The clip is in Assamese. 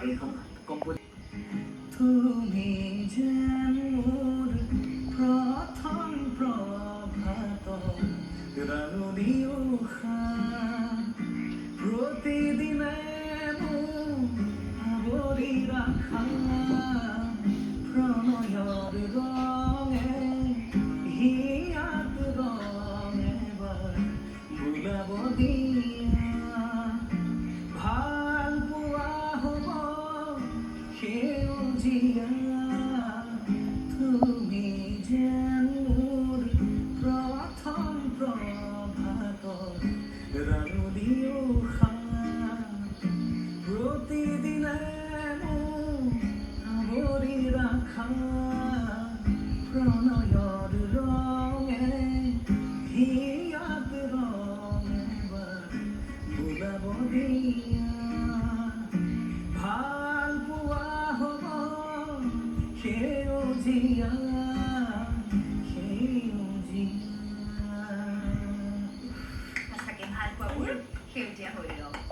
এই তুমি যেন মোৰ প্ৰথম প্ৰভাত ৰাণী উষা প্ৰতিদিনে মোক আৱৰি ৰাখা প্ৰণয়ৰ ৰঙে হিয়াত ৰঙে বাৰ বোলাব দিয়া ভাল পোৱা হ'ব সেউজীয়া তুমি যেন মোৰ প্ৰথম প্ৰভাতৰ ৰাণী উষা প্ৰতিদিনে মোক আৱৰি ৰাখা প্ৰণয়ৰ ৰঙে হিয়াত ৰঙে বাৰ বোলাব দিয়া ভাল পোৱা হ'ব সেউজীয়া সঁচাকে ভাল পোৱাবোৰ সেউজীয়া হৈ ৰওক